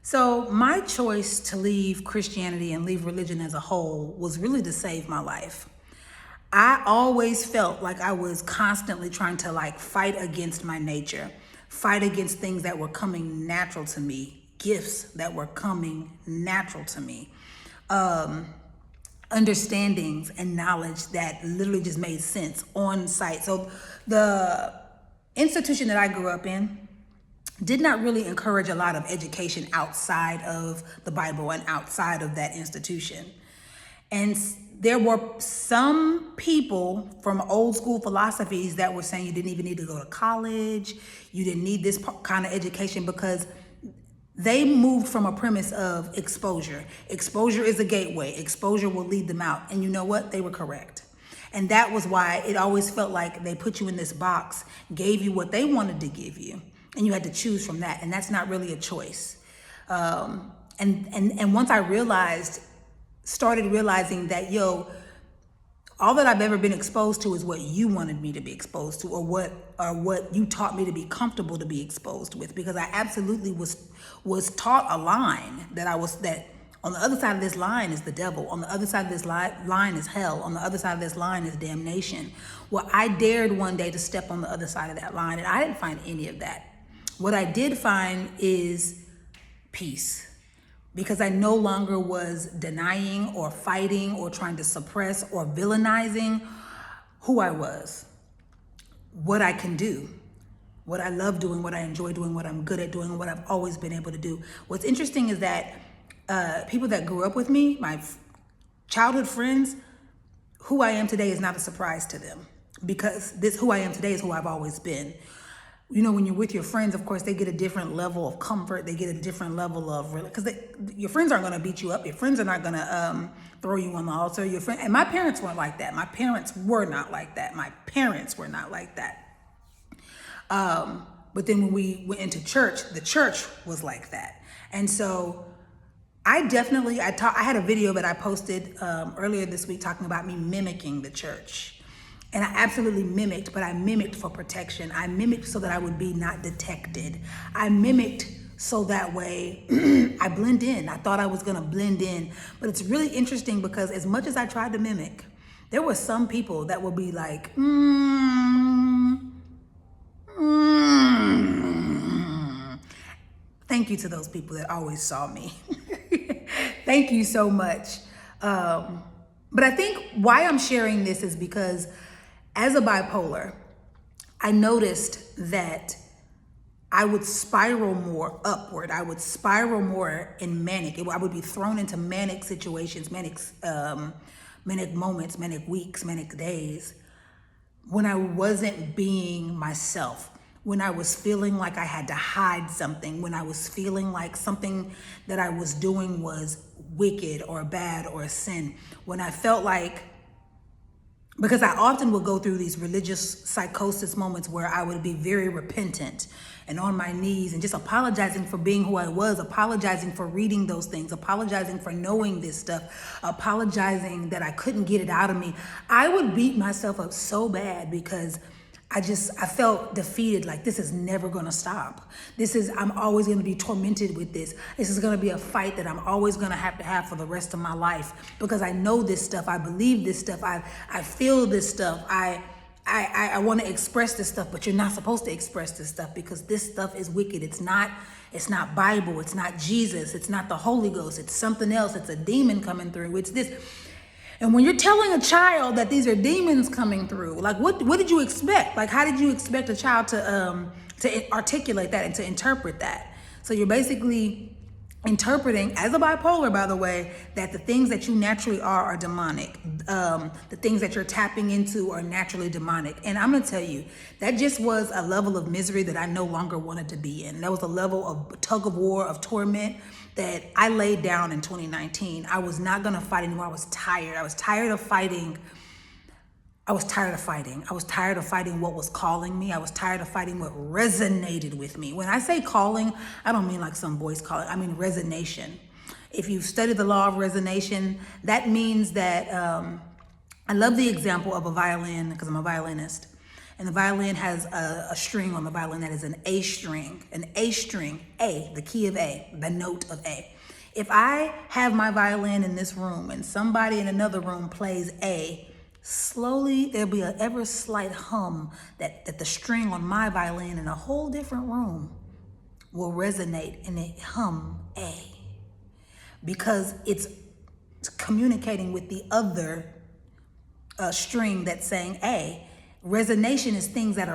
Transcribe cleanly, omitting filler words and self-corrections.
So my choice to leave Christianity and leave religion as a whole was really to save my life. I always felt like I was constantly trying to fight against my nature, fight against things that were coming natural to me, gifts that were coming natural to me, understandings and knowledge that literally just made sense on site. So the institution that I grew up in did not really encourage a lot of education outside of the Bible and outside of that institution. And there were some people from old school philosophies that were saying you didn't even need to go to college, you didn't need this kind of education, because they moved from a premise of exposure. Exposure is a gateway. Exposure will lead them out. And you know what? They were correct. And that was why it always felt like they put you in this box, gave you what they wanted to give you, and you had to choose from that. And that's not really a choice. And once I started realizing that, all that I've ever been exposed to is what you wanted me to be exposed to, or what you taught me to be comfortable to be exposed with, because I absolutely was taught a line that on the other side of this line is the devil, on the other side of this line is hell, on the other side of this line is damnation. Well, I dared one day to step on the other side of that line, and I didn't find any of that. What I did find is peace, because I no longer was denying or fighting or trying to suppress or villainizing who I was, what I can do, what I love doing, what I enjoy doing, what I'm good at doing, and what I've always been able to do. What's interesting is that people that grew up with me, my childhood friends, who I am today is not a surprise to them, because who I am today is who I've always been. When you're with your friends, of course, they get a different level of comfort. They get a different level of, because your friends aren't going to beat you up. Your friends are not going to throw you on the altar. And my parents weren't like that. My parents were not like that. My parents were not like that. But then when we went into church, the church was like that. And so I had a video that I posted earlier this week talking about me mimicking the church. And I absolutely mimicked, but I mimicked for protection. I mimicked so that I would be not detected. I mimicked so that way I blend in. I thought I was gonna blend in. But it's really interesting, because as much as I tried to mimic, there were some people that would be like, Thank you to those people that always saw me. Thank you so much. But I think why I'm sharing this is because as a bipolar, I noticed that I would spiral more upward. I would spiral more in manic. I would be thrown into manic situations, manic moments, manic weeks, manic days, when I wasn't being myself, when I was feeling like I had to hide something, when I was feeling like something that I was doing was wicked or bad or a sin, when I felt like, because I often would go through these religious psychosis moments where I would be very repentant and on my knees and just apologizing for being who I was, apologizing for reading those things, apologizing for knowing this stuff, apologizing that I couldn't get it out of me. I would beat myself up so bad, because I felt defeated, like this is never gonna stop. I'm always gonna be tormented with this. This is gonna be a fight that I'm always gonna have to have for the rest of my life, because I know this stuff, I believe this stuff, I feel this stuff, I wanna express this stuff, but you're not supposed to express this stuff, because this stuff is wicked. It's not Bible, it's not Jesus, it's not the Holy Ghost, it's something else, it's a demon coming through, it's this. And when you're telling a child that these are demons coming through, what did you expect? How did you expect a child to articulate that and to interpret that? So you're basically interpreting, as a bipolar, by the way, that the things that you naturally are demonic. The things that you're tapping into are naturally demonic. And I'm gonna tell you, that just was a level of misery that I no longer wanted to be in. That was a level of tug of war, of torment, that I laid down in 2019. I was not gonna fight anymore. I was tired. I was tired of fighting. I was tired of fighting what was calling me. I was tired of fighting what resonated with me. When I say calling, I don't mean like some voice calling. I mean resonation. If you've studied the law of resonation, that means that I love the example of a violin, because I'm a violinist. And the violin has a string on the violin that is an A string, A, the key of A, the note of A. If I have my violin in this room and somebody in another room plays A, slowly there'll be an ever slight hum that the string on my violin in a whole different room will resonate and it hum A, because it's communicating with the other string that's saying A. Resonation is things that are